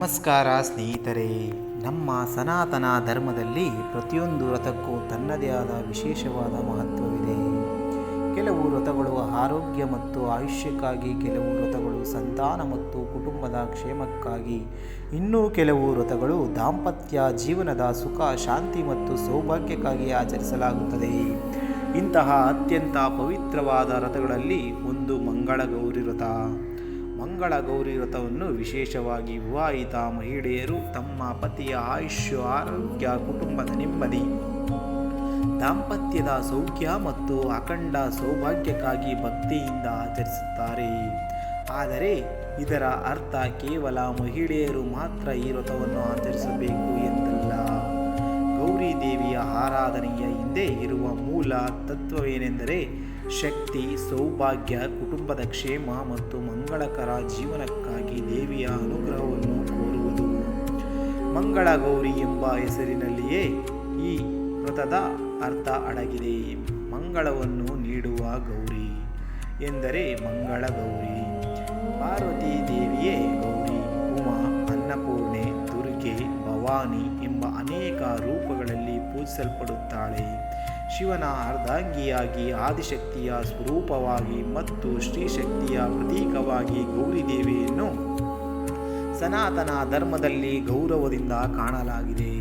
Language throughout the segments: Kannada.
ನಮಸ್ಕಾರ ಸ್ನೇಹಿತರೆ. ನಮ್ಮ ಸನಾತನ ಧರ್ಮದಲ್ಲಿ ಪ್ರತಿಯೊಂದು ವ್ರತಕ್ಕೂ ತನ್ನದೇ ಆದ ವಿಶೇಷವಾದ ಮಹತ್ವವಿದೆ. ಕೆಲವು ವ್ರತಗಳು ಆರೋಗ್ಯ ಮತ್ತು ಆಯುಷ್ಯಕ್ಕಾಗಿ, ಕೆಲವು ವ್ರತಗಳು ಸಂತಾನ ಮತ್ತು ಕುಟುಂಬದ ಕ್ಷೇಮಕ್ಕಾಗಿ, ಇನ್ನೂ ಕೆಲವು ವ್ರತಗಳು ದಾಂಪತ್ಯ ಜೀವನದ ಸುಖ, ಶಾಂತಿ ಮತ್ತು ಸೌಭಾಗ್ಯಕ್ಕಾಗಿ ಆಚರಿಸಲಾಗುತ್ತದೆ. ಇಂತಹ ಅತ್ಯಂತ ಪವಿತ್ರವಾದ ವ್ರತಗಳಲ್ಲಿ ಒಂದು ಮಂಗಳಗೌರಿ ವ್ರತ. ಮಂಗಳಗೌರಿ ವ್ರತವನ್ನು ವಿಶೇಷವಾಗಿ ವಿವಾಹಿತ ಮಹಿಳೆಯರು ತಮ್ಮ ಪತಿಯ ಆಯುಷ್ಯ, ಆರೋಗ್ಯ, ಕುಟುಂಬದ ನೆಮ್ಮದಿ, ದಾಂಪತ್ಯದ ಸೌಖ್ಯ ಮತ್ತು ಅಖಂಡ ಸೌಭಾಗ್ಯಕ್ಕಾಗಿ ಭಕ್ತಿಯಿಂದ ಆಚರಿಸುತ್ತಾರೆ. ಆದರೆ ಇದರ ಅರ್ಥ ಕೇವಲ ಮಹಿಳೆಯರು ಮಾತ್ರ ಈ ವ್ರತವನ್ನು ಆಚರಿಸಬೇಕು ಎಂದಲ್ಲ. ಗೌರಿ ದೇವಿಯ ಆರಾಧನೆಯ ಹಿಂದೆ ಇರುವ ಮೂಲ ತತ್ವವೇನೆಂದರೆ ಶಕ್ತಿ, ಸೌಭಾಗ್ಯ, ಕುಟುಂಬದ ಕ್ಷೇಮ ಮತ್ತು ಮಂಗಳಕರ ಜೀವನಕ್ಕಾಗಿ ದೇವಿಯ ಅನುಗ್ರಹವನ್ನು ಕೋರುವುದು. ಮಂಗಳಗೌರಿ ಎಂಬ ಹೆಸರಿನಲ್ಲಿಯೇ ಈ ವ್ರತದ ಅರ್ಥ ಅಡಗಿದೆ. ಮಂಗಳವನ್ನು ನೀಡುವ ಗೌರಿ ಎಂದರೆ ಮಂಗಳಗೌರಿ. ಪಾರ್ವತಿ ದೇವಿಯೇ ಗೌರಿ, ಉಮಾ, ಅನ್ನಪೂರ್ಣೆ, ದುರ್ಗೆ, ಭವಾನಿ ಎಂಬ ಅನೇಕ ರೂಪಗಳಲ್ಲಿ ಪೂಜಿಸಲ್ಪಡುತ್ತಾಳೆ. ಶಿವನ ಅರ್ಧಾಂಗಿಯಾಗಿ, ಆದಿಶಕ್ತಿಯ ಸ್ವರೂಪವಾಗಿ ಮತ್ತು ಶ್ರೀಶಕ್ತಿಯ ಪ್ರತೀಕವಾಗಿ ಗೌರಿ ದೇವಿಯನ್ನು ಸನಾತನ ಧರ್ಮದಲ್ಲಿ ಗೌರವದಿಂದ ಕಾಣಲಾಗಿದೆ.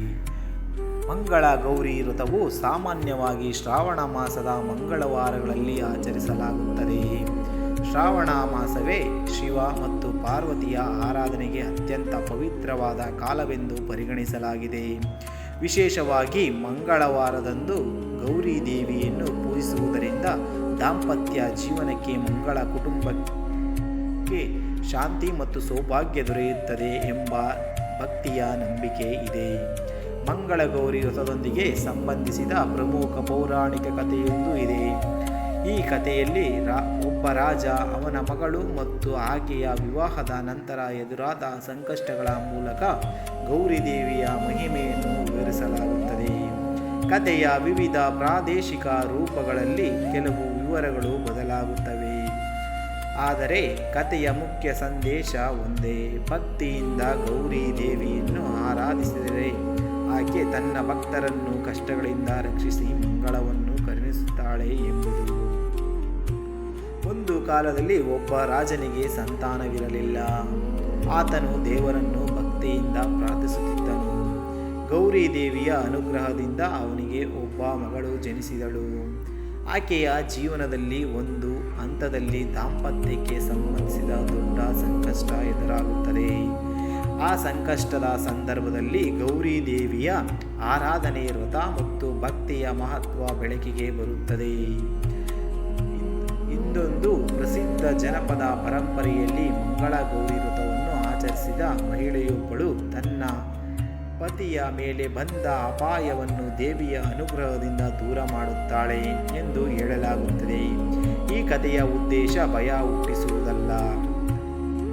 ಮಂಗಳ ಗೌರಿ ವ್ರತವು ಸಾಮಾನ್ಯವಾಗಿ ಶ್ರಾವಣ ಮಾಸದ ಮಂಗಳವಾರಗಳಲ್ಲಿ ಆಚರಿಸಲಾಗುತ್ತದೆ. ಶ್ರಾವಣ ಮಾಸವೇ ಶಿವ ಮತ್ತು ಪಾರ್ವತಿಯ ಆರಾಧನೆಗೆ ಅತ್ಯಂತ ಪವಿತ್ರವಾದ ಕಾಲವೆಂದು ಪರಿಗಣಿಸಲಾಗಿದೆ. ವಿಶೇಷವಾಗಿ ಮಂಗಳವಾರದಂದು ಗೌರಿ ದೇವಿಯನ್ನು ಪೂಜಿಸುವುದರಿಂದ ದಾಂಪತ್ಯ ಜೀವನಕ್ಕೆ, ಮಂಗಳ, ಕುಟುಂಬಕ್ಕೆ ಶಾಂತಿ ಮತ್ತು ಸೌಭಾಗ್ಯ ದೊರೆಯುತ್ತದೆ ಎಂಬ ಭಕ್ತಿಯ ನಂಬಿಕೆ ಇದೆ. ಮಂಗಳಗೌರಿ ವ್ರತದೊಂದಿಗೆ ಸಂಬಂಧಿಸಿದ ಪ್ರಮುಖ ಪೌರಾಣಿಕ ಕಥೆಯೊಂದು ಇದೆ. ಈ ಕಥೆಯಲ್ಲಿ ಒಬ್ಬ ರಾಜ, ಅವನ ಮಗಳು ಮತ್ತು ಆಕೆಯ ವಿವಾಹದ ನಂತರ ಎದುರಾದ ಸಂಕಷ್ಟಗಳ ಮೂಲಕ ಗೌರಿ ದೇವಿಯ ಮಹಿಮೆಯನ್ನು ವಿವರಿಸಲಾಗುತ್ತದೆ. ಕಥೆಯ ವಿವಿಧ ಪ್ರಾದೇಶಿಕ ರೂಪಗಳಲ್ಲಿ ಕೆಲವು ವಿವರಗಳು ಬದಲಾಗುತ್ತವೆ, ಆದರೆ ಕಥೆಯ ಮುಖ್ಯ ಸಂದೇಶ ಒಂದೇ. ಭಕ್ತಿಯಿಂದ ಗೌರಿ ದೇವಿಯನ್ನು ಆರಾಧಿಸಿದರೆ ಆಕೆ ತನ್ನ ಭಕ್ತರನ್ನು ಕಷ್ಟಗಳಿಂದ ರಕ್ಷಿಸಿ ಮಂಗಳವನ್ನು ಕರುಣಿಸುತ್ತಾಳೆ ಎಂಬುದು. ಒಂದು ಕಾಲದಲ್ಲಿ ಒಬ್ಬ ರಾಜನಿಗೆ ಸಂತಾನವಿರಲಿಲ್ಲ. ಆತನು ದೇವರನ್ನು ಭಕ್ತಿಯಿಂದ ಪ್ರಾರ್ಥಿಸುತ್ತಿದ್ದನು. ಗೌರಿ ದೇವಿಯ ಅನುಗ್ರಹದಿಂದ ಅವನಿಗೆ ಒಬ್ಬ ಮಗಳು ಜನಿಸಿದಳು. ಆಕೆಯ ಜೀವನದಲ್ಲಿ ಒಂದು ಹಂತದಲ್ಲಿ ದಾಂಪತ್ಯಕ್ಕೆ ಸಂಬಂಧಿಸಿದ ದೊಡ್ಡ ಸಂಕಷ್ಟ ಎದುರಾಗುತ್ತದೆ. ಆ ಸಂಕಷ್ಟದ ಸಂದರ್ಭದಲ್ಲಿ ಗೌರಿ ದೇವಿಯ ಆರಾಧನೆ, ವ್ರತ ಮತ್ತು ಭಕ್ತಿಯ ಮಹತ್ವ ಬೆಳಕಿಗೆ ಬರುತ್ತದೆ. ಇಂದೊಂದು ಪ್ರಸಿದ್ಧ ಜನಪದ ಪರಂಪರೆಯಲ್ಲಿ ಮಂಗಳ ಗೌರಿ ವ್ರತವನ್ನು ಆಚರಿಸಿದ ಮಹಿಳೆಯೊಬ್ಬಳು ತನ್ನ ಪತಿಯ ಮೇಲೆ ಬಂದ ಅಪಾಯವನ್ನು ದೇವಿಯ ಅನುಗ್ರಹದಿಂದ ದೂರ ಮಾಡುತ್ತಾಳೆ ಎಂದು ಹೇಳಲಾಗುತ್ತದೆ. ಈ ಕಥೆಯ ಉದ್ದೇಶ ಭಯ ಹುಟ್ಟಿಸುವುದಲ್ಲ,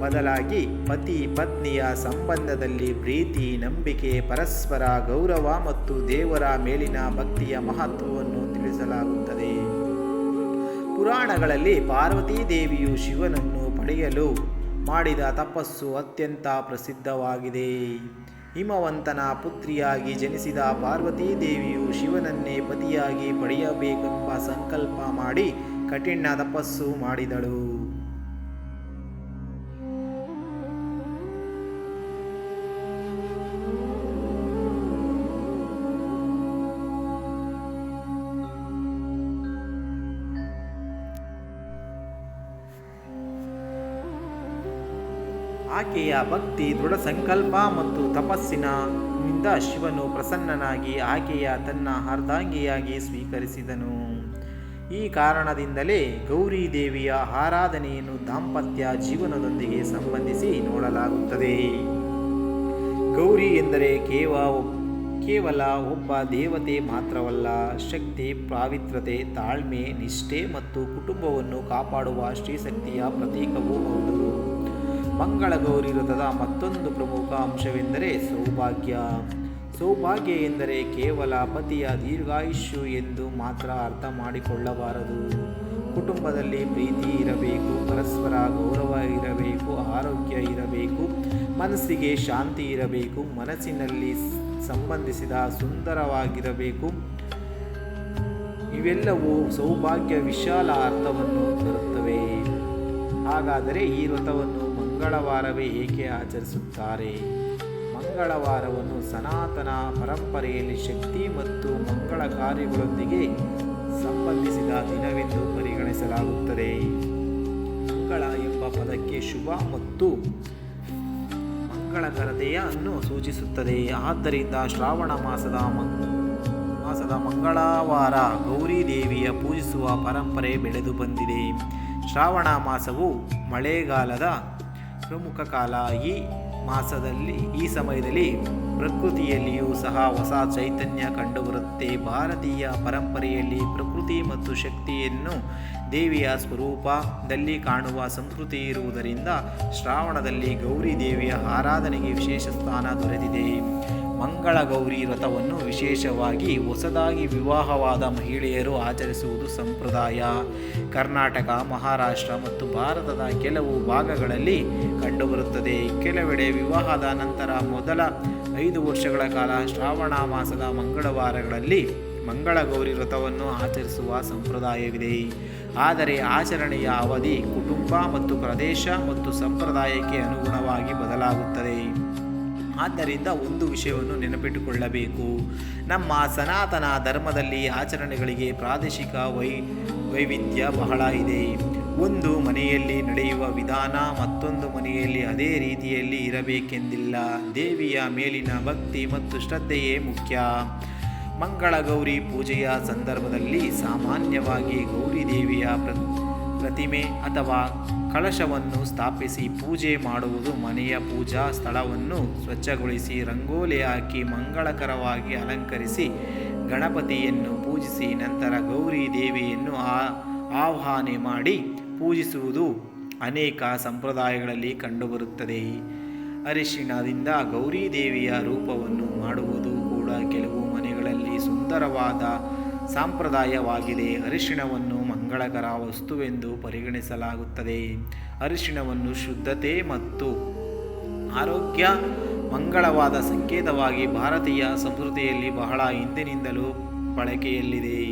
ಬದಲಾಗಿ ಪತಿ ಪತ್ನಿಯ ಸಂಬಂಧದಲ್ಲಿ ಪ್ರೀತಿ, ನಂಬಿಕೆ, ಪರಸ್ಪರ ಗೌರವ ಮತ್ತು ದೇವರ ಮೇಲಿನ ಭಕ್ತಿಯ ಮಹತ್ವವನ್ನು ತಿಳಿಸಲಾಗುತ್ತದೆ. ಪುರಾಣಗಳಲ್ಲಿ ಪಾರ್ವತೀ ದೇವಿಯು ಶಿವನನ್ನು ಪಡೆಯಲು ಮಾಡಿದ ತಪಸ್ಸು ಅತ್ಯಂತ ಪ್ರಸಿದ್ಧವಾಗಿದೆ. ಹಿಮವಂತನ ಪುತ್ರಿಯಾಗಿ ಜನಿಸಿದ ಪಾರ್ವತೀ ದೇವಿಯು ಶಿವನನ್ನೇ ಪತಿಯಾಗಿ ಪಡೆಯಬೇಕೆಂಬ ಸಂಕಲ್ಪ ಮಾಡಿ ಕಠಿಣ ತಪಸ್ಸು ಮಾಡಿದಳು. ಆಕೆಯ ಭಕ್ತಿ, ದೃಢ ಸಂಕಲ್ಪ ಮತ್ತು ತಪಸ್ಸಿನಿಂದ ಶಿವನು ಪ್ರಸನ್ನನಾಗಿ ಆಕೆಯ ತನ್ನ ಅರ್ಧಾಂಗಿಯಾಗಿ ಸ್ವೀಕರಿಸಿದನು. ಈ ಕಾರಣದಿಂದಲೇ ಗೌರಿ ದೇವಿಯ ಆರಾಧನೆಯನ್ನು ದಾಂಪತ್ಯ ಜೀವನದೊಂದಿಗೆ ಸಂಬಂಧಿಸಿ ನೋಡಲಾಗುತ್ತದೆ. ಗೌರಿ ಎಂದರೆ ಕೇವಲ ಒಬ್ಬ ದೇವತೆ ಮಾತ್ರವಲ್ಲ, ಶಕ್ತಿ, ಪಾವಿತ್ರತೆ, ತಾಳ್ಮೆ, ನಿಷ್ಠೆ ಮತ್ತು ಕುಟುಂಬವನ್ನು ಕಾಪಾಡುವ ಶ್ರೀಶಕ್ತಿಯ ಪ್ರತೀಕವೂ ಹೌದು. ಮಂಗಳಗೌರಿ ವ್ರತದ ಮತ್ತೊಂದು ಪ್ರಮುಖ ಅಂಶವೆಂದರೆ ಸೌಭಾಗ್ಯ. ಸೌಭಾಗ್ಯ ಎಂದರೆ ಕೇವಲ ಪತಿಯ ದೀರ್ಘಾಯುಷ್ಯ ಎಂದು ಮಾತ್ರ ಅರ್ಥ ಮಾಡಿಕೊಳ್ಳಬಾರದು. ಕುಟುಂಬದಲ್ಲಿ ಪ್ರೀತಿ ಇರಬೇಕು, ಪರಸ್ಪರ ಗೌರವ ಇರಬೇಕು, ಆರೋಗ್ಯ ಇರಬೇಕು ಮನಸ್ಸಿಗೆ ಶಾಂತಿ ಇರಬೇಕು, ಮನಸ್ಸಿನಲ್ಲಿ ಸಂಬಂಧಿಸಿದ ಸುಂದರವಾಗಿರಬೇಕು. ಇವೆಲ್ಲವೂ ಸೌಭಾಗ್ಯ ವಿಶಾಲ ಅರ್ಥವನ್ನು ತರುತ್ತವೆ. ಹಾಗಾದರೆ ಈ ವ್ರತವನ್ನು ಮಂಗಳವಾರವೇ ಏಕೆ ಆಚರಿಸುತ್ತಾರೆ? ಮಂಗಳವಾರವನ್ನು ಸನಾತನ ಪರಂಪರೆಯಲ್ಲಿ ಶಕ್ತಿ ಮತ್ತು ಮಂಗಳ ಕಾರ್ಯಗಳೊಂದಿಗೆ ಸಂಬಂಧಿಸಿದ ದಿನವೆಂದು ಪರಿಗಣಿಸಲಾಗುತ್ತದೆ. ಮಂಗಳ ಎಂಬ ಪದಕ್ಕೆ ಶುಭ ಮತ್ತು ಮಂಗಳಕರತೆಯನ್ನು ಸೂಚಿಸುತ್ತದೆ. ಆದ್ದರಿಂದ ಶ್ರಾವಣ ಮಾಸದ ಮಂಗಳವಾರ ಗೌರಿ ದೇವಿಯ ಪೂಜಿಸುವ ಪರಂಪರೆ ಬೆಳೆದು ಬಂದಿದೆ. ಶ್ರಾವಣ ಮಾಸವು ಮಳೆಗಾಲದ ಪ್ರಮುಖ ಕಾಲ. ಈ ಸಮಯದಲ್ಲಿ ಪ್ರಕೃತಿಯಲ್ಲಿಯೂ ಸಹ ಹೊಸ ಚೈತನ್ಯ ಕಂಡುಬರುತ್ತೆ. ಭಾರತೀಯ ಪರಂಪರೆಯಲ್ಲಿ ಪ್ರಕೃತಿ ಮತ್ತು ಶಕ್ತಿಯನ್ನು ದೇವಿಯ ಸ್ವರೂಪದಲ್ಲಿ ಕಾಣುವ ಸಂಸ್ಕೃತಿ ಇರುವುದರಿಂದ ಶ್ರಾವಣದಲ್ಲಿ ಗೌರಿ ದೇವಿಯ ಆರಾಧನೆಗೆ ವಿಶೇಷ ಸ್ಥಾನ ದೊರೆತಿದೆ. ಮಂಗಳ ಗೌರಿ ವ್ರತವನ್ನು ವಿಶೇಷವಾಗಿ ಹೊಸದಾಗಿ ವಿವಾಹವಾದ ಮಹಿಳೆಯರು ಆಚರಿಸುವುದು ಸಂಪ್ರದಾಯ. ಕರ್ನಾಟಕ, ಮಹಾರಾಷ್ಟ್ರ ಮತ್ತು ಭಾರತದ ಕೆಲವು ಭಾಗಗಳಲ್ಲಿ ಕಂಡುಬರುತ್ತದೆ. ಕೆಲವೆಡೆ ವಿವಾಹದ ನಂತರ ಮೊದಲ 5 ವರ್ಷಗಳ ಕಾಲ ಶ್ರಾವಣ ಮಾಸದ ಮಂಗಳವಾರಗಳಲ್ಲಿ ಮಂಗಳ ಗೌರಿ ವ್ರತವನ್ನು ಆಚರಿಸುವ ಸಂಪ್ರದಾಯವಿದೆ. ಆದರೆ ಆಚರಣೆಯ ಅವಧಿ ಕುಟುಂಬ ಮತ್ತು ಪ್ರದೇಶ ಮತ್ತು ಸಂಪ್ರದಾಯಕ್ಕೆ ಅನುಗುಣವಾಗಿ ಬದಲಾಗುತ್ತದೆ. ಆದ್ದರಿಂದ ಒಂದು ವಿಷಯವನ್ನು ನೆನಪಿಟ್ಟುಕೊಳ್ಳಬೇಕು. ನಮ್ಮ ಸನಾತನ ಧರ್ಮದಲ್ಲಿ ಆಚರಣೆಗಳಿಗೆ ಪ್ರಾದೇಶಿಕ ವೈವಿಧ್ಯ ಬಹಳ ಇದೆ. ಒಂದು ಮನೆಯಲ್ಲಿ ನಡೆಯುವ ವಿಧಾನ ಮತ್ತೊಂದು ಮನೆಯಲ್ಲಿ ಅದೇ ರೀತಿಯಲ್ಲಿ ಇರಬೇಕೆಂದಿಲ್ಲ. ದೇವಿಯ ಮೇಲಿನ ಭಕ್ತಿ ಮತ್ತು ಶ್ರದ್ಧೆಯೇ ಮುಖ್ಯ. ಮಂಗಳ ಗೌರಿ ಪೂಜೆಯ ಸಂದರ್ಭದಲ್ಲಿ ಸಾಮಾನ್ಯವಾಗಿ ಗೌರಿ ದೇವಿಯ ಪ್ರತಿಮೆ ಅಥವಾ ಕಳಶವನ್ನು ಸ್ಥಾಪಿಸಿ ಪೂಜೆ ಮಾಡುವುದು. ಮನೆಯ ಪೂಜಾ ಸ್ಥಳವನ್ನು ಸ್ವಚ್ಛಗೊಳಿಸಿ ರಂಗೋಲಿ ಹಾಕಿ ಮಂಗಳಕರವಾಗಿ ಅಲಂಕರಿಸಿ ಗಣಪತಿಯನ್ನು ಪೂಜಿಸಿ ನಂತರ ಗೌರಿ ದೇವಿಯನ್ನು ಆವಾಹನೆ ಮಾಡಿ ಪೂಜಿಸುವುದು ಅನೇಕ ಸಂಪ್ರದಾಯಗಳಲ್ಲಿ ಕಂಡುಬರುತ್ತದೆ. ಅರಿಶಿಣದಿಂದ ಗೌರಿ ದೇವಿಯ ರೂಪವನ್ನು ಮಾಡುವುದು ಕೂಡ ಕೆಲವು ಮನೆಗಳಲ್ಲಿ ಸುಂದರವಾದ ಸಂಪ್ರದಾಯವಾಗಿದೆ. ಅರಿಶಿಣವನ್ನು ಮಂಗಳಕರ ವಸ್ತುವೆಂದು ಪರಿಗಣಿಸಲಾಗುತ್ತದೆ. ಅರಿಶಿಣವನ್ನು ಶುದ್ಧತೆ ಮತ್ತು ಆರೋಗ್ಯ ಮಂಗಳವಾದ ಸಂಕೇತವಾಗಿ ಭಾರತೀಯ ಸಂಸ್ಕೃತಿಯಲ್ಲಿ ಬಹಳ ಹಿಂದಿನಿಂದಲೂ ಬಳಕೆಯಲ್ಲಿದೆ.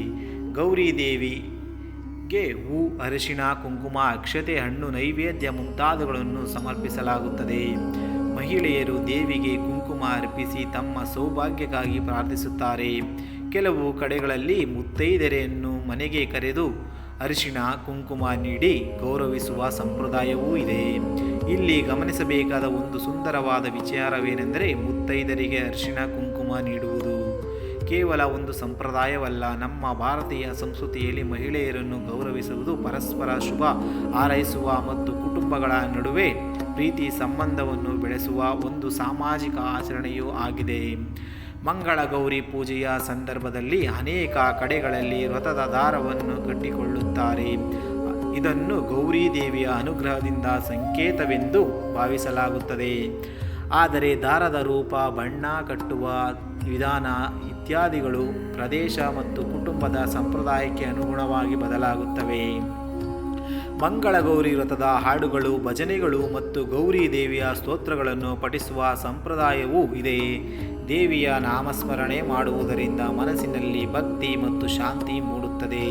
ಗೌರಿ ದೇವಿಗೆ ಹೂ, ಅರಿಶಿಣ, ಕುಂಕುಮ, ಅಕ್ಷತೆ, ಹಣ್ಣು, ನೈವೇದ್ಯ ಮುಂತಾದವುಗಳನ್ನು ಸಮರ್ಪಿಸಲಾಗುತ್ತದೆ. ಮಹಿಳೆಯರು ದೇವಿಗೆ ಕುಂಕುಮ ಅರ್ಪಿಸಿ ತಮ್ಮ ಸೌಭಾಗ್ಯಕ್ಕಾಗಿ ಪ್ರಾರ್ಥಿಸುತ್ತಾರೆ. ಕೆಲವು ಕಡೆಗಳಲ್ಲಿ ಮುತ್ತೈದೆಯರನ್ನು ಮನೆಗೆ ಕರೆದು ಅರಿಶಿಣ ಕುಂಕುಮ ನೀಡಿ ಗೌರವಿಸುವ ಸಂಪ್ರದಾಯವೂ ಇದೆ. ಇಲ್ಲಿ ಗಮನಿಸಬೇಕಾದ ಒಂದು ಸುಂದರವಾದ ವಿಚಾರವೇನೆಂದರೆ ಮುತ್ತೈದರಿಗೆ ಅರಿಶಿಣ ಕುಂಕುಮ ನೀಡುವುದು ಕೇವಲ ಒಂದು ಸಂಪ್ರದಾಯವಲ್ಲ. ನಮ್ಮ ಭಾರತೀಯ ಸಂಸ್ಕೃತಿಯಲ್ಲಿ ಮಹಿಳೆಯರನ್ನು ಗೌರವಿಸುವುದು ಪರಸ್ಪರ ಶುಭ ಹಾರೈಸುವ ಮತ್ತು ಕುಟುಂಬಗಳ ನಡುವೆ ಪ್ರೀತಿ ಸಂಬಂಧವನ್ನು ಬೆಳೆಸುವ ಒಂದು ಸಾಮಾಜಿಕ ಆಚರಣೆಯೂ ಆಗಿದೆ. ಮಂಗಳ ಗೌರಿ ಪೂಜೆಯ ಸಂದರ್ಭದಲ್ಲಿ ಅನೇಕ ಕಡೆಗಳಲ್ಲಿ ವ್ರತದ ದಾರವನ್ನು ಕಟ್ಟಿಕೊಳ್ಳುತ್ತಾರೆ. ಇದನ್ನು ಗೌರಿ ದೇವಿಯ ಅನುಗ್ರಹದಿಂದ ಸಂಕೇತವೆಂದು ಭಾವಿಸಲಾಗುತ್ತದೆ. ಆದರೆ ದಾರದ ರೂಪ, ಬಣ್ಣ, ಕಟ್ಟುವ ವಿಧಾನ ಇತ್ಯಾದಿಗಳು ಪ್ರದೇಶ ಮತ್ತು ಕುಟುಂಬದ ಸಂಪ್ರದಾಯಕ್ಕೆ ಅನುಗುಣವಾಗಿ ಬದಲಾಗುತ್ತವೆ. ಮಂಗಳ ಗೌರಿ ವ್ರತದ ಹಾಡುಗಳು, ಭಜನೆಗಳು ಮತ್ತು ಗೌರಿ ದೇವಿಯ ಸ್ತೋತ್ರಗಳನ್ನು ಪಠಿಸುವ ಸಂಪ್ರದಾಯವೂ ಇದೆ. ದೇವಿಯ ನಾಮಸ್ಮರಣೆ ಮಾಡುವುದರಿಂದ ಮನಸ್ಸಿನಲ್ಲಿ ಭಕ್ತಿ ಮತ್ತು ಶಾಂತಿ ಮೂಡುತ್ತದೆ.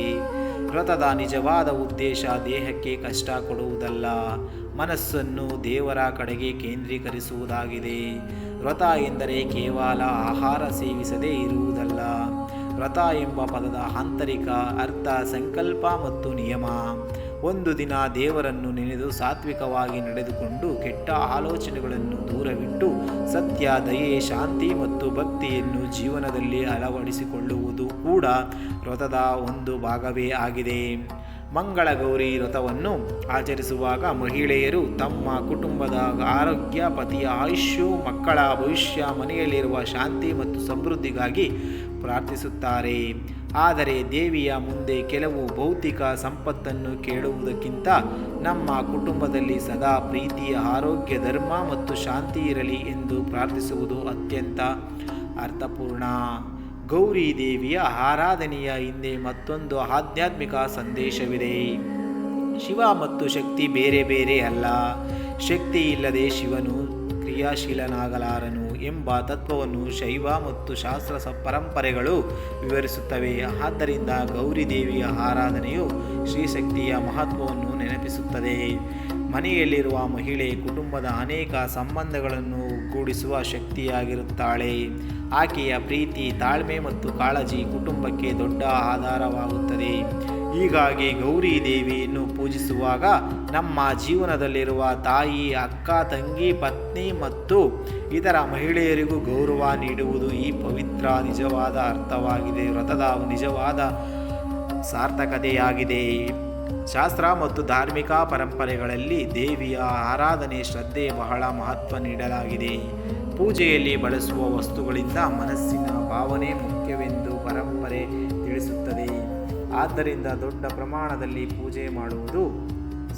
ವ್ರತದ ನಿಜವಾದ ಉದ್ದೇಶ ದೇಹಕ್ಕೆ ಕಷ್ಟ ಕೊಡುವುದಲ್ಲ, ಮನಸ್ಸನ್ನು ದೇವರ ಕಡೆಗೆ ಕೇಂದ್ರೀಕರಿಸುವುದಾಗಿದೆ. ವ್ರತ ಎಂದರೆ ಕೇವಲ ಆಹಾರ ಸೇವಿಸದೇ ಇರುವುದಲ್ಲ. ವ್ರತ ಎಂಬ ಪದದ ಆಂತರಿಕ ಅರ್ಥ ಸಂಕಲ್ಪ ಮತ್ತು ನಿಯಮ. ಒಂದು ದಿನ ದೇವರನ್ನು ನೆನೆದು ಸಾತ್ವಿಕವಾಗಿ ನಡೆದುಕೊಂಡು ಕೆಟ್ಟ ಆಲೋಚನೆಗಳನ್ನು ದೂರವಿಟ್ಟು ಸತ್ಯ, ದಯೆ, ಶಾಂತಿ ಮತ್ತು ಭಕ್ತಿಯನ್ನು ಜೀವನದಲ್ಲಿ ಅಳವಡಿಸಿಕೊಳ್ಳುವುದು ಕೂಡ ವ್ರತದ ಒಂದು ಭಾಗವೇ ಆಗಿದೆ. ಮಂಗಳ ಗೌರಿ ವ್ರತವನ್ನು ಆಚರಿಸುವಾಗ ಮಹಿಳೆಯರು ತಮ್ಮ ಕುಟುಂಬದ ಆರೋಗ್ಯ, ಪತಿಯ ಆಯುಷ್ಯ, ಮಕ್ಕಳ ಭವಿಷ್ಯ, ಮನೆಯಲ್ಲಿರುವ ಶಾಂತಿ ಮತ್ತು ಸಮೃದ್ಧಿಗಾಗಿ ಪ್ರಾರ್ಥಿಸುತ್ತಾರೆ. ಆದರೆ ದೇವಿಯ ಮುಂದೆ ಕೆಲವು ಭೌತಿಕ ಸಂಪತ್ತನ್ನು ಕೇಳುವುದಕ್ಕಿಂತ ನಮ್ಮ ಕುಟುಂಬದಲ್ಲಿ ಸದಾ ಪ್ರೀತಿ, ಆರೋಗ್ಯ, ಧರ್ಮ ಮತ್ತು ಶಾಂತಿ ಇರಲಿ ಎಂದು ಪ್ರಾರ್ಥಿಸುವುದು ಅತ್ಯಂತ ಅರ್ಥಪೂರ್ಣ. ಗೌರಿ ದೇವಿಯ ಆರಾಧನೆಯ ಹಿಂದೆ ಮತ್ತೊಂದು ಆಧ್ಯಾತ್ಮಿಕ ಸಂದೇಶವಿದೆ. ಶಿವ ಮತ್ತು ಶಕ್ತಿ ಬೇರೆ ಬೇರೆ ಅಲ್ಲ. ಶಕ್ತಿ ಇಲ್ಲದೆ ಶಿವನು ಕ್ರಿಯಾಶೀಲನಾಗಲಾರನು ಎಂಬ ತತ್ವವನ್ನು ಶೈವ ಮತ್ತು ಶಾಸ್ತ್ರ ಪರಂಪರೆಗಳು ವಿವರಿಸುತ್ತವೆ. ಆದ್ದರಿಂದ ಗೌರಿ ದೇವಿಯ ಆರಾಧನೆಯು ಶ್ರೀಶಕ್ತಿಯ ಮಹತ್ವವನ್ನು ನೆನಪಿಸುತ್ತದೆ. ಮನೆಯಲ್ಲಿರುವ ಮಹಿಳೆ ಕುಟುಂಬದ ಅನೇಕ ಸಂಬಂಧಗಳನ್ನು ಒಗ್ಗೂಡಿಸುವ ಶಕ್ತಿಯಾಗಿರುತ್ತಾಳೆ. ಆಕೆಯ ಪ್ರೀತಿ, ತಾಳ್ಮೆ ಮತ್ತು ಕಾಳಜಿ ಕುಟುಂಬಕ್ಕೆ ದೊಡ್ಡ ಆಧಾರವಾಗುತ್ತದೆ. ಹೀಗಾಗಿ ಗೌರಿ ದೇವಿಯನ್ನು ಪೂಜಿಸುವಾಗ ನಮ್ಮ ಜೀವನದಲ್ಲಿರುವ ತಾಯಿ, ಅಕ್ಕ, ತಂಗಿ, ಪತ್ನಿ ಮತ್ತು ಇತರ ಮಹಿಳೆಯರಿಗೂ ಗೌರವ ನೀಡುವುದು ಈ ಪವಿತ್ರ ನಿಜವಾದ ಅರ್ಥವಾಗಿದೆ. ವ್ರತದ ನಿಜವಾದ ಸಾರ್ಥಕತೆಯಾಗಿದೆ. ಶಾಸ್ತ್ರ ಮತ್ತು ಧಾರ್ಮಿಕ ಪರಂಪರೆಗಳಲ್ಲಿ ದೇವಿಯ ಆರಾಧನೆ ಶ್ರದ್ಧೆ ಬಹಳ ಮಹತ್ವ ನೀಡಲಾಗಿದೆ. ಪೂಜೆಯಲ್ಲಿ ಬಳಸುವ ವಸ್ತುಗಳಿಂದ ಮನಸ್ಸಿನ ಭಾವನೆ ಮುಖ್ಯವೆಂದು ಪರಂಪರೆ ತಿಳಿಸುತ್ತದೆ. ಆದ್ದರಿಂದ ದೊಡ್ಡ ಪ್ರಮಾಣದಲ್ಲಿ ಪೂಜೆ ಮಾಡುವುದು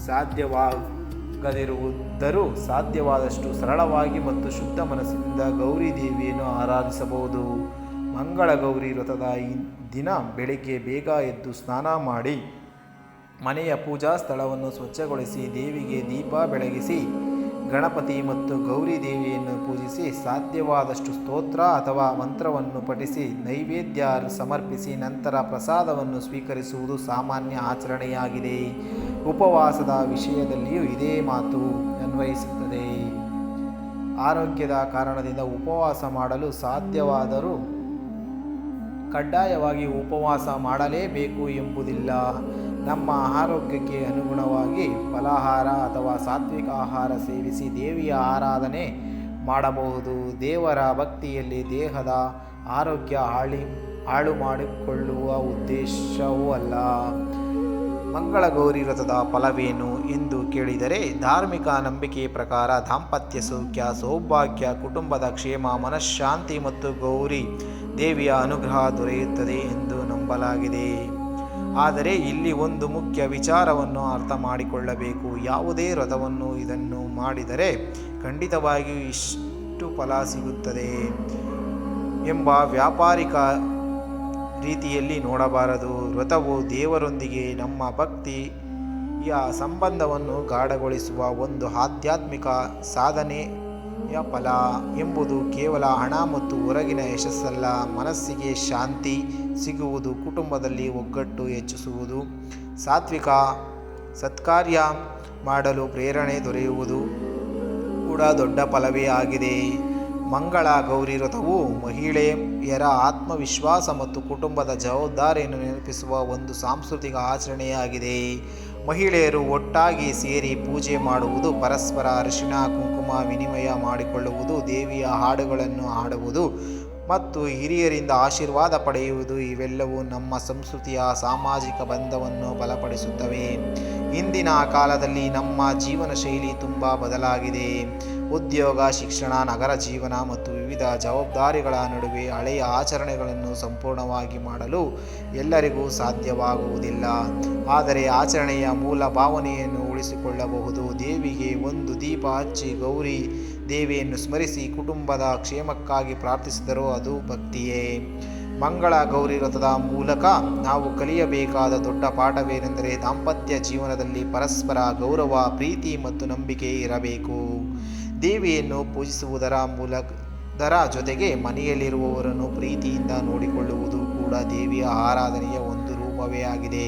ಸಾಧ್ಯವಾಗದಿರುವುದರೂ ಸಾಧ್ಯವಾದಷ್ಟು ಸರಳವಾಗಿ ಮತ್ತು ಶುದ್ಧ ಮನಸ್ಸಿನಿಂದ ಗೌರಿ ದೇವಿಯನ್ನು ಆರಾಧಿಸಬಹುದು. ಮಂಗಳ ಗೌರಿ ವ್ರತದ ದಿನ ಬೆಳಿಗ್ಗೆ ಬೇಗ ಎದ್ದು ಸ್ನಾನ ಮಾಡಿ ಮನೆಯ ಪೂಜಾ ಸ್ಥಳವನ್ನು ಸ್ವಚ್ಛಗೊಳಿಸಿ ದೇವಿಗೆ ದೀಪ ಬೆಳಗಿಸಿ ಗಣಪತಿ ಮತ್ತು ಗೌರಿ ದೇವಿಯನ್ನು ಪೂಜಿಸಿ ಸಾಧ್ಯವಾದಷ್ಟು ಸ್ತೋತ್ರ ಅಥವಾ ಮಂತ್ರವನ್ನು ಪಠಿಸಿ ನೈವೇದ್ಯ ಸಮರ್ಪಿಸಿ ನಂತರ ಪ್ರಸಾದವನ್ನು ಸ್ವೀಕರಿಸುವುದು ಸಾಮಾನ್ಯ ಆಚರಣೆಯಾಗಿದೆ. ಉಪವಾಸದ ವಿಷಯದಲ್ಲಿಯೂ ಇದೇ ಮಾತು ಅನ್ವಯಿಸುತ್ತದೆ. ಆರೋಗ್ಯದ ಕಾರಣದಿಂದ ಉಪವಾಸ ಮಾಡಲು ಸಾಧ್ಯವಾದರೂ ಕಡ್ಡಾಯವಾಗಿ ಉಪವಾಸ ಮಾಡಲೇಬೇಕು ಎಂಬುದಿಲ್ಲ. ನಮ್ಮ ಆರೋಗ್ಯಕ್ಕೆ ಅನುಗುಣವಾಗಿ ಫಲಾಹಾರ ಅಥವಾ ಸಾತ್ವಿಕ ಆಹಾರ ಸೇವಿಸಿ ದೇವಿಯ ಆರಾಧನೆ ಮಾಡಬಹುದು. ದೇವರ ಭಕ್ತಿಯಲ್ಲಿ ದೇಹದ ಆರೋಗ್ಯ ಹಾಳು ಮಾಡಿಕೊಳ್ಳುವ ಉದ್ದೇಶವೂ ಅಲ್ಲ. ಮಂಗಳ ಗೌರಿ ವ್ರತದ ಫಲವೇನು ಎಂದು ಕೇಳಿದರೆ, ಧಾರ್ಮಿಕ ನಂಬಿಕೆಯ ಪ್ರಕಾರ ದಾಂಪತ್ಯ ಸೌಖ್ಯ, ಸೌಭಾಗ್ಯ, ಕುಟುಂಬದ ಕ್ಷೇಮ, ಮನಃಶಾಂತಿ ಮತ್ತು ಗೌರಿ ದೇವಿಯ ಅನುಗ್ರಹ ದೊರೆಯುತ್ತದೆ ಎಂದು ನಂಬಲಾಗಿದೆ. ಆದರೆ ಇಲ್ಲಿ ಒಂದು ಮುಖ್ಯ ವಿಚಾರವನ್ನು ಅರ್ಥ ಮಾಡಿಕೊಳ್ಳಬೇಕು. ಯಾವುದೇ ವ್ರತವನ್ನು ಇದನ್ನು ಮಾಡಿದರೆ ಖಂಡಿತವಾಗಿಯೂ ಇಷ್ಟು ಫಲ ಸಿಗುತ್ತದೆ ಎಂಬ ವ್ಯಾಪಾರಿಕ ರೀತಿಯಲ್ಲಿ ನೋಡಬಾರದು. ವ್ರತವು ದೇವರೊಂದಿಗೆ ನಮ್ಮ ಭಕ್ತಿಯ ಸಂಬಂಧವನ್ನು ಗಾಢಗೊಳಿಸುವ ಒಂದು ಆಧ್ಯಾತ್ಮಿಕ ಸಾಧನೆಯ ಫಲ ಎಂಬುದು ಕೇವಲ ಹಣ ಮತ್ತು ಹೊರಗಿನ ಯಶಸ್ಸಲ್ಲ. ಮನಸ್ಸಿಗೆ ಶಾಂತಿ ಸಿಗುವುದು, ಕುಟುಂಬದಲ್ಲಿ ಒಗ್ಗಟ್ಟು ಹೆಚ್ಚಿಸುವುದು, ಸಾತ್ವಿಕ ಸತ್ಕಾರ್ಯ ಮಾಡಲು ಪ್ರೇರಣೆ ದೊರೆಯುವುದು ಕೂಡ ದೊಡ್ಡ ಫಲವೇ ಆಗಿದೆ. ಮಂಗಳ ಗೌರಿ ವ್ರತವು ಮಹಿಳೆಯರ ಆತ್ಮವಿಶ್ವಾಸ ಮತ್ತು ಕುಟುಂಬದ ಜವಾಬ್ದಾರಿಯನ್ನು ನೆನಪಿಸುವ ಒಂದು ಸಾಂಸ್ಕೃತಿಕ ಆಚರಣೆಯಾಗಿದೆ. ಮಹಿಳೆಯರು ಒಟ್ಟಾಗಿ ಸೇರಿ ಪೂಜೆ ಮಾಡುವುದು, ಪರಸ್ಪರ ಅರಿಶಿಣ ಕುಂಕುಮ ವಿನಿಮಯ ಮಾಡಿಕೊಳ್ಳುವುದು, ದೇವಿಯ ಹಾಡುಗಳನ್ನು ಹಾಡುವುದು ಮತ್ತು ಹಿರಿಯರಿಂದ ಆಶೀರ್ವಾದ ಪಡೆಯುವುದು ಇವೆಲ್ಲವೂ ನಮ್ಮ ಸಂಸ್ಕೃತಿಯ ಸಾಮಾಜಿಕ ಬಂಧವನ್ನು ಬಲಪಡಿಸುತ್ತವೆ. ಇಂದಿನ ಕಾಲದಲ್ಲಿ ನಮ್ಮ ಜೀವನ ಶೈಲಿ ತುಂಬ ಬದಲಾಗಿದೆ. ಉದ್ಯೋಗ, ಶಿಕ್ಷಣ, ನಗರ ಜೀವನ ಮತ್ತು ವಿವಿಧ ಜವಾಬ್ದಾರಿಗಳ ನಡುವೆ ಹಳೆಯ ಆಚರಣೆಗಳನ್ನು ಸಂಪೂರ್ಣವಾಗಿ ಮಾಡಲು ಎಲ್ಲರಿಗೂ ಸಾಧ್ಯವಾಗುವುದಿಲ್ಲ. ಆದರೆ ಆಚರಣೆಯ ಮೂಲ ಭಾವನೆಯನ್ನು ಉಳಿಸಿಕೊಳ್ಳಬಹುದು. ದೇವಿಗೆ ಒಂದು ದೀಪ ಹಚ್ಚಿ ಗೌರಿ ದೇವಿಯನ್ನು ಸ್ಮರಿಸಿ ಕುಟುಂಬದ ಕ್ಷೇಮಕ್ಕಾಗಿ ಪ್ರಾರ್ಥಿಸಿದರೂ ಅದು ಭಕ್ತಿಯೇ. ಮಂಗಳ ಗೌರಿ ವ್ರತದ ಮೂಲಕ ನಾವು ಕಲಿಯಬೇಕಾದ ದೊಡ್ಡ ಪಾಠವೇನೆಂದರೆ, ದಾಂಪತ್ಯ ಜೀವನದಲ್ಲಿ ಪರಸ್ಪರ ಗೌರವ, ಪ್ರೀತಿ ಮತ್ತು ನಂಬಿಕೆ ಇರಬೇಕು. ದೇವಿಯನ್ನು ಪೂಜಿಸುವುದರ ಜೊತೆಗೆ ಮನೆಯಲ್ಲಿರುವವರನ್ನು ಪ್ರೀತಿಯಿಂದ ನೋಡಿಕೊಳ್ಳುವುದು ಕೂಡ ದೇವಿಯ ಆರಾಧನೆಯ ಒಂದು ರೂಪವೇ ಆಗಿದೆ.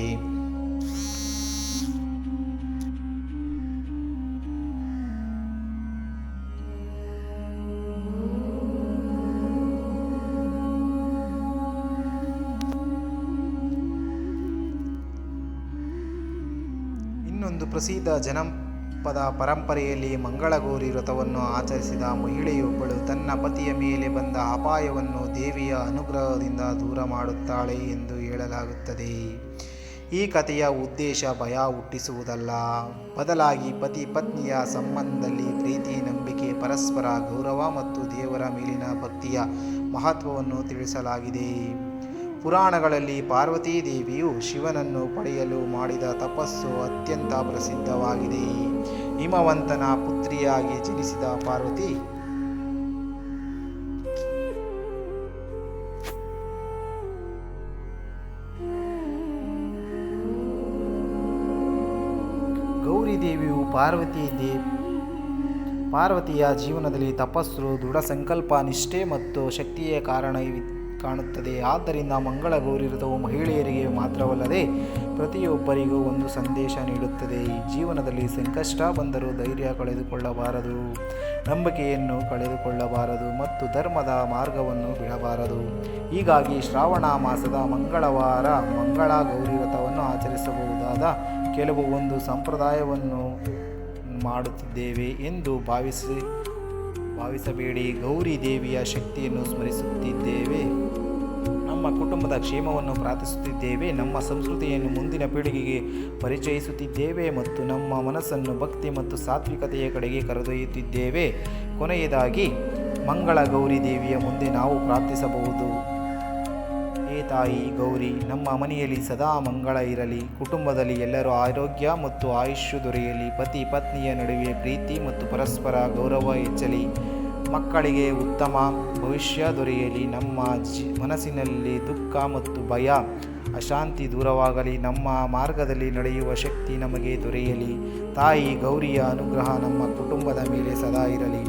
ಇನ್ನೊಂದು ಪ್ರಸಿದ್ಧ ಜನಪದ ಪರಂಪರೆಯಲ್ಲಿ ಮಂಗಳಗೌರಿ ವ್ರತವನ್ನು ಆಚರಿಸಿದ ಮಹಿಳೆಯೊಬ್ಬಳು ತನ್ನ ಪತಿಯ ಮೇಲೆ ಬಂದ ಅಪಾಯವನ್ನು ದೇವಿಯ ಅನುಗ್ರಹದಿಂದ ದೂರ ಮಾಡುತ್ತಾಳೆ ಎಂದು ಹೇಳಲಾಗುತ್ತದೆ. ಈ ಕಥೆಯ ಉದ್ದೇಶ ಭಯ ಹುಟ್ಟಿಸುವುದಲ್ಲ, ಬದಲಾಗಿ ಪತಿ ಪತ್ನಿಯ ಸಂಬಂಧದಲ್ಲಿ ಪ್ರೀತಿ, ನಂಬಿಕೆ, ಪರಸ್ಪರ ಗೌರವ ಮತ್ತು ದೇವರ ಮೇಲಿನ ಭಕ್ತಿಯ ಮಹತ್ವವನ್ನು ತಿಳಿಸಲಾಗಿದೆ. ಪುರಾಣಗಳಲ್ಲಿ ಪಾರ್ವತೀ ದೇವಿಯು ಶಿವನನ್ನು ಪಡೆಯಲು ಮಾಡಿದ ತಪಸ್ಸು ಅತ್ಯಂತ ಪ್ರಸಿದ್ಧವಾಗಿದೆ. ಹಿಮವಂತನ ಪುತ್ರಿಯಾಗಿ ಜನಿಸಿದ ಪಾರ್ವತಿ ಗೌರಿ ದೇವಿಯು ಪಾರ್ವತಿಯ ಜೀವನದಲ್ಲಿ ತಪಸ್ಸು, ದೃಢ ಸಂಕಲ್ಪ, ನಿಷ್ಠೆ ಮತ್ತು ಶಕ್ತಿಯೇ ಕಾಣುತ್ತದೆ. ಆದ್ದರಿಂದ ಮಂಗಳ ಗೌರಿ ವ್ರತವು ಮಹಿಳೆಯರಿಗೆ ಮಾತ್ರವಲ್ಲದೆ ಪ್ರತಿಯೊಬ್ಬರಿಗೂ ಒಂದು ಸಂದೇಶ ನೀಡುತ್ತದೆ. ಈ ಜೀವನದಲ್ಲಿ ಸಂಕಷ್ಟ ಬಂದರೂ ಧೈರ್ಯ ಕಳೆದುಕೊಳ್ಳಬಾರದು, ನಂಬಿಕೆಯನ್ನು ಕಳೆದುಕೊಳ್ಳಬಾರದು ಮತ್ತು ಧರ್ಮದ ಮಾರ್ಗವನ್ನು ಬಿಡಬಾರದು. ಹೀಗಾಗಿ ಶ್ರಾವಣ ಮಾಸದ ಮಂಗಳವಾರ ಮಂಗಳ ಗೌರಿ ವ್ರತವನ್ನು ಆಚರಿಸಬಹುದಾದ ಕೆಲವು ಒಂದು ಸಂಪ್ರದಾಯವನ್ನು ಮಾಡುತ್ತಿದ್ದೇವೆ ಎಂದು ಭಾವಿಸಬೇಡಿ. ಗೌರಿ ದೇವಿಯ ಶಕ್ತಿಯನ್ನು ಸ್ಮರಿಸುತ್ತಿದ್ದೇವೆ, ನಮ್ಮ ಕುಟುಂಬದ ಕ್ಷೇಮವನ್ನು ಪ್ರಾರ್ಥಿಸುತ್ತಿದ್ದೇವೆ, ನಮ್ಮ ಸಂಸ್ಕೃತಿಯನ್ನು ಮುಂದಿನ ಪೀಳಿಗೆಗೆ ಪರಿಚಯಿಸುತ್ತಿದ್ದೇವೆ ಮತ್ತು ನಮ್ಮ ಮನಸ್ಸನ್ನು ಭಕ್ತಿ ಮತ್ತು ಸಾತ್ವಿಕತೆಯ ಕಡೆಗೆ ಕರೆದೊಯ್ಯುತ್ತಿದ್ದೇವೆ. ಕೊನೆಯದಾಗಿ ಮಂಗಳ ಗೌರಿ ದೇವಿಯ ಮುಂದೆ ನಾವು ಪ್ರಾರ್ಥಿಸಬಹುದು. ಹೇ ತಾಯಿ ಗೌರಿ, ನಮ್ಮ ಮನೆಯಲ್ಲಿ ಸದಾ ಮಂಗಳ ಇರಲಿ, ಕುಟುಂಬದಲ್ಲಿ ಎಲ್ಲರೂ ಆರೋಗ್ಯ ಮತ್ತು ಆಯುಷ್ಯ ದೊರೆಯಲಿ, ಪತಿ ಪತ್ನಿಯ ನಡುವೆ ಪ್ರೀತಿ ಮತ್ತು ಪರಸ್ಪರ ಗೌರವ ಹೆಚ್ಚಲಿ, ಮಕ್ಕಳಿಗೆ ಉತ್ತಮ ಭವಿಷ್ಯ ದೊರೆಯಲಿ, ನಮ್ಮ ಮನಸ್ಸಿನಲ್ಲಿ ದುಃಖ ಮತ್ತು ಭಯ ಅಶಾಂತಿ ದೂರವಾಗಲಿ, ನಮ್ಮ ಮಾರ್ಗದಲ್ಲಿ ನಡೆಯುವ ಶಕ್ತಿ ನಮಗೆ ದೊರೆಯಲಿ. ತಾಯಿ ಗೌರಿಯ ಅನುಗ್ರಹ ನಮ್ಮ ಕುಟುಂಬದ ಮೇಲೆ ಸದಾ ಇರಲಿ.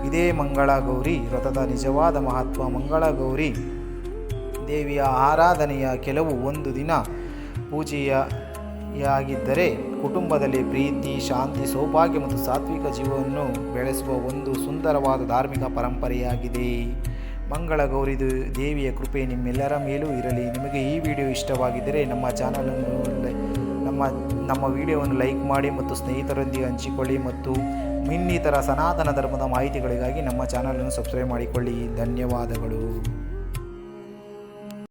ಇದೇ ಮಂಗಳ ಗೌರಿ ವ್ರತದ ನಿಜವಾದ ಮಹತ್ವ. ಮಂಗಳ ಗೌರಿ ದೇವಿಯ ಆರಾಧನೆಯ ಕೆಲವು ಒಂದು ದಿನ ಪೂಜೆಯಾಗಿದ್ದರೆ ಕುಟುಂಬದಲ್ಲಿ ಪ್ರೀತಿ, ಶಾಂತಿ, ಸೌಭಾಗ್ಯ ಮತ್ತು ಸಾತ್ವಿಕ ಜೀವನವನ್ನು ಬೆಳೆಸುವ ಒಂದು ಸುಂದರವಾದ ಧಾರ್ಮಿಕ ಪರಂಪರೆಯಾಗಿದೆ. ಮಂಗಳ ಗೌರಿ ದೇವಿಯ ಕೃಪೆ ನಿಮ್ಮೆಲ್ಲರ ಮೇಲೂ ಇರಲಿ. ನಿಮಗೆ ಈ ವಿಡಿಯೋ ಇಷ್ಟವಾಗಿದ್ದರೆ ನಮ್ಮ ವಿಡಿಯೋವನ್ನು ಲೈಕ್ ಮಾಡಿ ಮತ್ತು ಸ್ನೇಹಿತರೊಂದಿಗೆ ಹಂಚಿಕೊಳ್ಳಿ ಮತ್ತು ಇನ್ನಿತರ ಸನಾತನ ಧರ್ಮದ ಮಾಹಿತಿಗಳಿಗಾಗಿ ನಮ್ಮ ಚಾನಲನ್ನು ಸಬ್ಸ್ಕ್ರೈಬ್ ಮಾಡಿಕೊಳ್ಳಿ. ಧನ್ಯವಾದಗಳು.